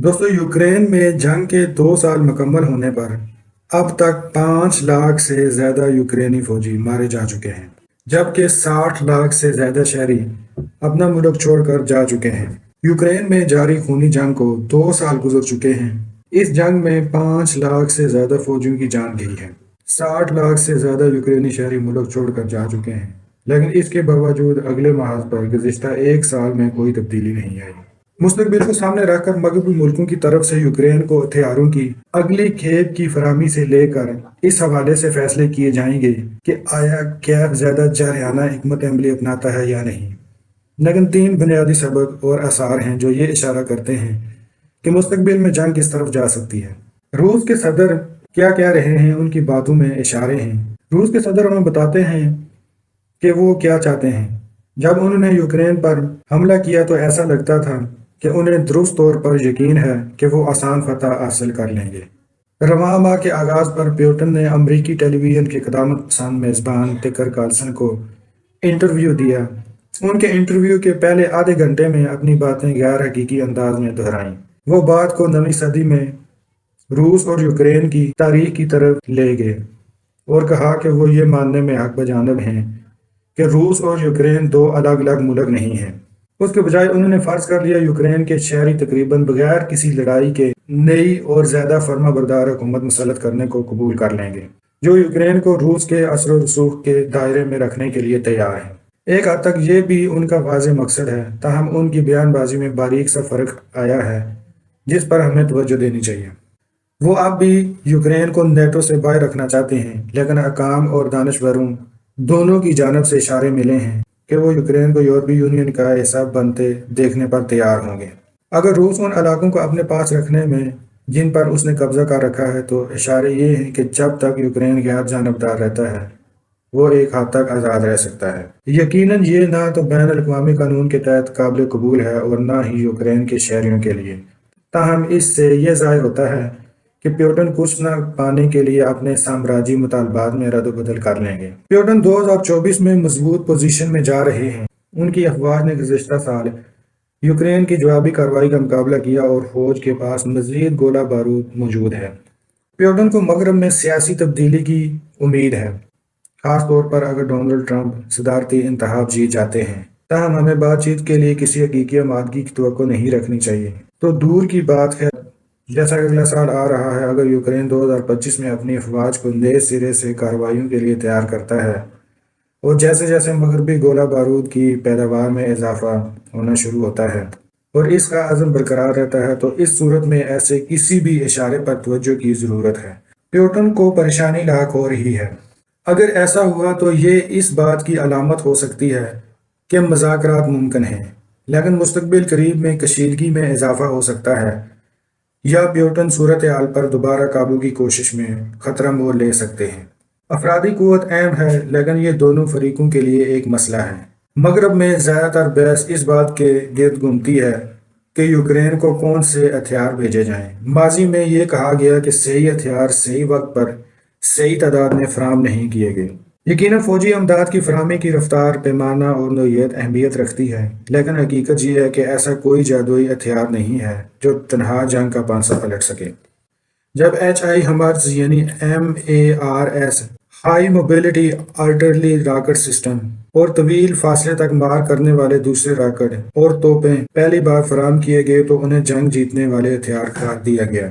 दोस्तों, यूक्रेन में जंग के 2 साल मुकम्मल होने पर अब तक 5 लाख से ज़्यादा यूक्रेनी फौजी मारे जा चुके हैं, जबकि 60 लाख से ज़्यादा शहरी अपना मुल्क छोड़कर जा चुके हैं। यूक्रेन में जारी खूनी जंग को 2 साल गुजर चुके हैं। इस जंग में 5 लाख से ज़्यादा फौजियों की जान गई है। 60 लाख से ज़्यादा यूक्रेनी शहरी मुल्क छोड़कर जा चुके हैं, लेकिन इसके बावजूद अगले महाज पर गुज़िश्ता 1 साल में कोई तब्दीली नहीं आई। मुस्तकबिल को सामने रखकर मगरबी मुल्कों की तरफ से यूक्रेन को हथियारों की अगली खेप की फराहमी से लेकर इस हवाले से फैसले किए जाएंगे कि आया क्या ज्यादा जारहाना हिकमत अमली अपनाता है या नहीं। लेकिन 3 बुनियादी सबक और आसार हैं जो ये इशारा करते हैं कि मुस्तकबिल में जंग किस तरफ जा सकती है। रूस के सदर क्या कह रहे हैं, उनकी बातों में इशारे हैं। रूस के सदर हमें बताते हैं कि वो क्या चाहते हैं। जब उन्होंने यूक्रेन पर हमला किया तो ऐसा लगता था कि उन्हें दुरुस्त तौर पर यकीन है कि वो आसान फतह हासिल कर लेंगे। रवां माह के आगाज पर प्यूटन ने अमरीकी टेलीविजन के क़दामत पसंद मेज़बान टकर कार्लसन को इंटरव्यू दिया। उनके इंटरव्यू के पहले आधे घंटे में अपनी बातें गैर हकीकी अंदाज में दोहराई। वो बात को नवीं सदी में रूस और यूक्रेन की तारीख की तरफ ले गए और कहा कि वो ये मानने में हक बजानब हैं कि रूस और यूक्रेन दो अलग अलग मुल्क नहीं हैं। उसके बजाय उन्होंने फर्ज कर लिया यूक्रेन के शहरी तकरीबन बगैर किसी लड़ाई के नई और ज्यादा फर्माबरदार हुकूमत मुसल्लत करने को कबूल कर लेंगे, जो यूक्रेन को रूस के असर और रसूख के दायरे में रखने के लिए तैयार है। एक हद तक ये भी उनका वाज़ेह मकसद है, ताहम उनकी बयानबाजी में बारीक सा फर्क आया है जिस पर हमें तवज्जो देनी चाहिए। वो अब भी यूक्रेन को नेटो से बाहर रखना चाहते हैं, लेकिन हकाम और दानश्वरों दोनों की जानब से इशारे मिले हैं कि वो यूक्रेन को यूरोपीय यूनियन का हिस्सा बनते देखने पर तैयार होंगे। अगर रूस उन इलाकों को अपने पास रखने में जिन पर उसने कब्जा कर रखा है, तो इशारे ये हैं कि जब तक यूक्रेन गैर जानबदार रहता है वो एक हद तक आज़ाद रह सकता है। यकीनन ये ना तो बैन अल-अक़वामी कानून के तहत काबिल कबूल है और ना ही यूक्रेन के शहरियों के लिए। ताहम इससे यह ज़ाहिर होता है कि प्यूटन कुछ न पाने के लिए अपने साम्राज्यी मुतालबात में रद्द-बदल कर लेंगे। प्यूटन 2024 में मजबूत पोजीशन में जा रहे हैं। उनकी अफवाज ने गुज़िश्ता साल यूक्रेन की जवाबी कार्रवाई का मुकाबला किया और फौज के पास मजीद गोला बारूद मौजूद है। प्यूटन को मगरब में सियासी तब्दीली की उम्मीद है, खास तौर पर अगर डोनाल्ड ट्रंप सदारती इंतखाब जीत जाते हैं। ताहम हमें बातचीत के लिए किसी हकीकी आमादगी की तवक्को नहीं रखनी चाहिए। तो दूर की बात है, जैसा कि अगला साल आ रहा है, अगर यूक्रेन 2025 में अपनी अफवाज को नए सिरे से कार्रवाइयों के लिए तैयार करता है और जैसे जैसे मगरबी गोला बारूद की पैदावार में इजाफा होना शुरू होता है और इसका अज़म बरकरार रहता है, तो इस सूरत में ऐसे किसी भी इशारे पर तवज्जो की ज़रूरत है। प्यूटन को परेशानी लाक हो रही है। अगर ऐसा हुआ तो ये इस बात की अलामत हो सकती है कि मुज़ाकरात मुमकिन हैं, लेकिन मुस्तकबिल करीब में कशीदगी में इजाफा हो सकता है या प्यूटन सूरत हाल पर दोबारा काबू की कोशिश में खतरा मोल ले सकते हैं। अफरादी कुव्वत अहम है, लेकिन ये दोनों फरीकों के लिए एक मसला है। मगरब में ज़्यादातर बहस इस बात के गिर्द घूमती है कि यूक्रेन को कौन से हथियार भेजे जाएं। माजी में ये कहा गया कि सही हथियार सही वक्त पर सही तादाद में फराहम नहीं किए गए। यकीनन फौजी अमदाद की फराहमी की रफ्तार, पैमाना और नौइयत अहमियत रखती है, लेकिन हकीकत यह है कि ऐसा कोई जादुई हथियार नहीं है जो तनहा जंग का पांसा पलट सके। जब HI हमर्स यानी MARS high mobility artillery rocket system और तवील फासले तक मार करने वाले दूसरे रॉकेट और तोपें पहली बार फराहम किए गए, तो उन्हें जंग जीतने वाले हथियार करार दिया गया।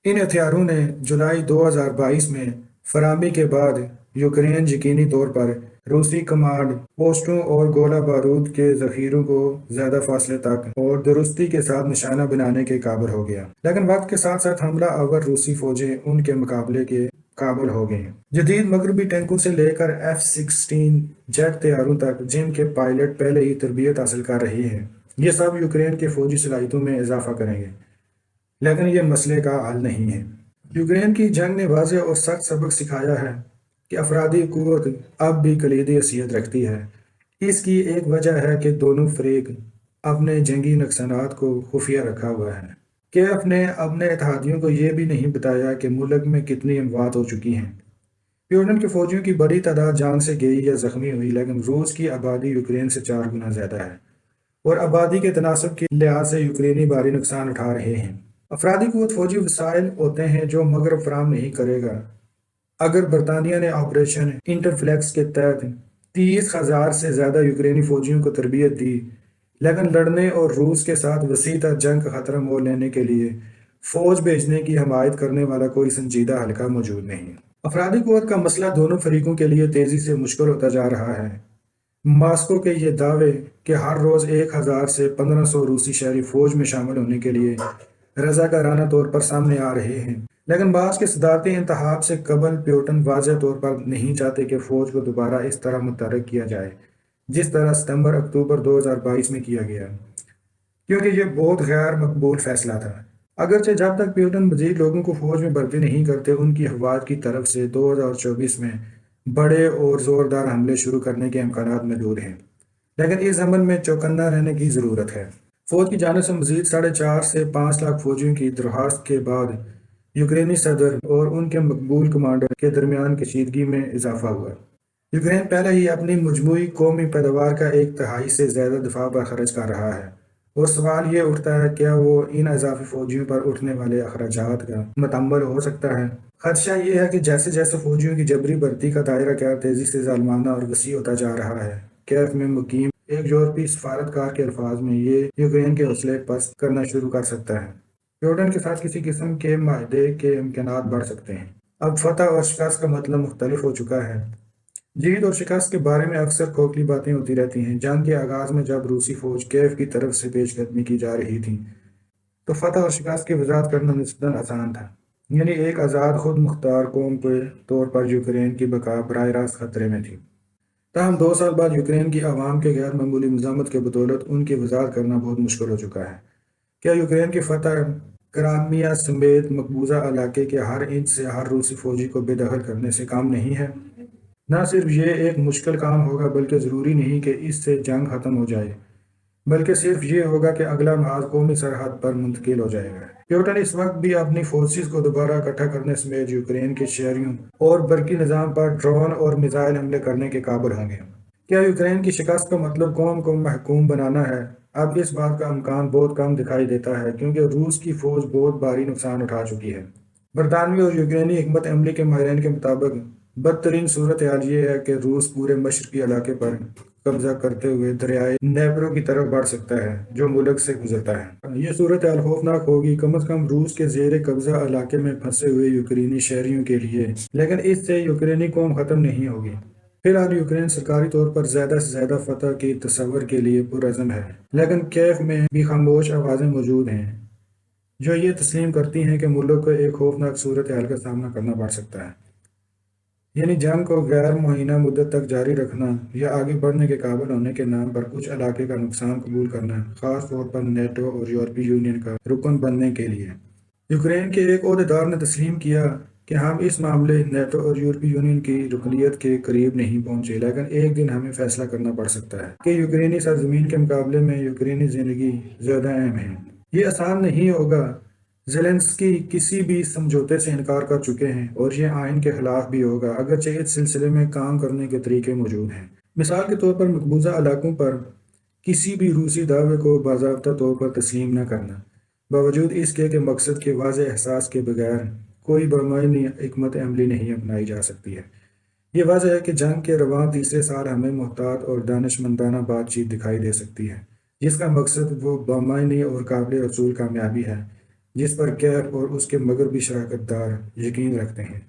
इन हथियारों ने जुलाई 2022 में फराहमी के बाद यूक्रेन यकीनी तौर पर रूसी कमांड पोस्टों और गोला बारूद के जखीरों को ज्यादा फासले तक और दुरुस्ती के साथ निशाना बनाने के काबिल हो गया। लेकिन वक्त के साथ साथ हमला आवर रूसी फौजें उनके मुकाबले के काबिल हो गई। जदीद मगरबी टैंकों से लेकर F-16 जेट तैयारों तक, जिनके पायलट पहले ही तरबियत हासिल कर रहे हैं, ये सब यूक्रेन के फौजी सलाहियतों में इजाफा करेंगे, लेकिन ये मसले का हल नहीं है। यूक्रेन की जंग ने वाज़ेह और सख्त सबक सिखाया है कि अफरादी कुव्वत अब भी कलीदी हैसियत रखती है। इसकी एक वजह है कि दोनों फरीक अपने जंगी नुकसानात को खुफिया रखा हुआ है कि अपने इत्तेहादियों को यह भी नहीं बताया कि मुल्क में कितनी अमवात हो चुकी हैं। प्यूटन के फौजियों की बड़ी तादाद जान से गई या जख्मी हुई, लेकिन रूस की आबादी यूक्रेन से 4 गुना ज्यादा है और आबादी के तनासब के लिहाज से यूक्रेनी भारी नुकसान उठा रहे हैं। افرادی قوت فوجی وسائل ہوتے ہیں جو مغرب فراہم نہیں کرے گا۔ اگر برطانیہ نے آپریشن انٹرفلیکس کے تحت 30,000 سے زیادہ یوکرینی فوجیوں کو تربیت دی، لیکن لڑنے اور روس کے ساتھ وسیع تر جنگ کا خطرہ مول لینے کے لیے فوج بھیجنے کی حمایت کرنے والا کوئی سنجیدہ حلقہ موجود نہیں۔ افرادی قوت کا مسئلہ دونوں فریقوں کے لیے تیزی سے مشکل ہوتا جا رہا ہے۔ ماسکو کے یہ دعوے کہ ہر روز 1,000 سے 1,500 روسی شہری فوج میں شامل ہونے کے لیے رضاکارانہ طور پر سامنے آ رہے ہیں، لیکن بعض کے صدارتی انتخاب سے قبل پیوٹن واضح طور پر نہیں چاہتے کہ فوج کو دوبارہ اس طرح متحرک کیا جائے جس طرح ستمبر اکتوبر 2022 میں کیا گیا، کیونکہ یہ بہت غیر مقبول فیصلہ تھا۔ اگرچہ جب تک پیوٹن مزید لوگوں کو فوج میں بھرتی نہیں کرتے، ان کی افواج کی طرف سے 2024 میں بڑے اور زوردار حملے شروع کرنے کے امکانات موجود ہیں، لیکن اس عمل میں چوکنا رہنے کی ضرورت ہے۔ فوج کی جانب سے مزید 4.5 سے 5 لاکھ فوجیوں کی درخواست کے بعد یوکرینی صدر اور ان کے مقبول کمانڈر کے درمیان کشیدگی میں اضافہ ہوا۔ یوکرین پہلے ہی اپنی مجموعی قومی پیداوار کا 1/3 سے زیادہ دفاع پر خرچ کر رہا ہے، اور سوال یہ اٹھتا ہے کیا وہ ان اضافی فوجیوں پر اٹھنے والے اخراجات کا متحمل ہو سکتا ہے؟ خدشہ یہ ہے کہ جیسے جیسے فوجیوں کی جبری بھرتی کا دائرہ کار تیزی سے ظالمانہ اور وسیع ہوتا جا رہا ہے، کیف میں مقیم ایک یورپی سفارتکار کے الفاظ میں، یہ یوکرین کے حوصلے پست کرنا شروع کر سکتا ہے۔ پیوٹن کے ساتھ کسی قسم کے معاہدے کے امکانات بڑھ سکتے ہیں۔ اب فتح اور شکست کا مطلب مختلف ہو چکا ہے۔ جیت اور شکست کے بارے میں اکثر کھوکھلی باتیں ہوتی رہتی ہیں۔ جنگ کے آغاز میں جب روسی فوج کیف کی طرف سے پیش قدمی کی جا رہی تھی تو فتح اور شکست کی وضاحت کرنا نسبتاً آسان تھا، یعنی ایک آزاد خود مختار قوم کے طور پر یوکرین کی بقا براہ راست خطرے میں تھی۔ تاہم 2 سال بعد یوکرین کی عوام کے غیر معمولی مزاحمت کے بدولت ان کی وضاحت کرنا بہت مشکل ہو چکا ہے۔ کیا یوکرین کی فتح کرائمیا سمیت مقبوضہ علاقے کے ہر انچ سے ہر روسی فوجی کو بے دخل کرنے سے کام نہیں ہے؟ نہ صرف یہ ایک مشکل کام ہوگا، بلکہ ضروری نہیں کہ اس سے جنگ ختم ہو جائے، بلکہ صرف یہ ہوگا کہ اگلا محاذ قومی سرحد پر منتقل ہو جائے گا۔ پیوٹن اس وقت بھی اپنی فورسز کو دوبارہ اکٹھا کرنے سمیت یوکرین کے شہریوں اور برقی نظام پر ڈرون اور میزائل حملے کرنے کے قابل ہوں گے۔ کیا یوکرین کی شکست کا مطلب قوم کو محکوم بنانا ہے؟ اب اس بات کا امکان بہت کم دکھائی دیتا ہے، کیونکہ روس کی فوج بہت بھاری نقصان اٹھا چکی ہے۔ برطانوی اور یوکرینی حکمت عملی کے ماہرین کے مطابق بدترین صورتحال یہ ہے کہ روس پورے مشرقی علاقے پر قبضہ کرتے ہوئے دریائے نیپرو کی طرف بڑھ سکتا ہے، جو ملک سے گزرتا ہے۔ یہ صورتحال خوفناک ہوگی، کم از کم روس کے زیر قبضہ علاقے میں پھنسے ہوئے یوکرینی شہریوں کے لیے، لیکن اس سے یوکرینی قوم ختم نہیں ہوگی۔ فی الحال یوکرین سرکاری طور پر زیادہ سے زیادہ فتح کی تصور کے لیے پرعزم ہے، لیکن کیف میں بھی خاموش آوازیں موجود ہیں جو یہ تسلیم کرتی ہیں کہ ملک کو ایک خوفناک صورتحال کا سامنا کرنا پڑ سکتا ہے، یعنی جنگ کو غیر معینہ مدت تک جاری رکھنا یا آگے بڑھنے کے قابل ہونے کے نام پر کچھ علاقے کا نقصان قبول کرنا، خاص طور پر نیٹو اور یورپی یونین کا رکن بننے کے لیے۔ یوکرین کے ایک عہدیدار نے تسلیم کیا کہ ہم اس معاملے نیٹو اور یورپی یونین کی رکنیت کے قریب نہیں پہنچے، لیکن ایک دن ہمیں فیصلہ کرنا پڑ سکتا ہے کہ یوکرینی سرزمین کے مقابلے میں یوکرینی زندگی زیادہ اہم ہے۔ یہ آسان نہیں ہوگا۔ زیلنسکی کسی بھی سمجھوتے سے انکار کر چکے ہیں، اور یہ آئین کے خلاف بھی ہوگا، اگرچہ اس سلسلے میں کام کرنے کے طریقے موجود ہیں۔ مثال کے طور پر مقبوضہ علاقوں پر کسی بھی روسی دعوے کو باضابطہ طور پر تسلیم نہ کرنا، باوجود اس کے مقصد کے واضح احساس کے بغیر کوئی بامعنی حکمت عملی نہیں اپنائی جا سکتی ہے۔ یہ واضح ہے کہ جنگ کے رواں تیسرے سال ہمیں محتاط اور دانشمندانہ بات چیت دکھائی دے سکتی ہے، جس کا مقصد وہ بامعنی اور قابل حصول کامیابی ہے جس پر کیف اور اس کے مغربی شراکت دار یقین رکھتے ہیں۔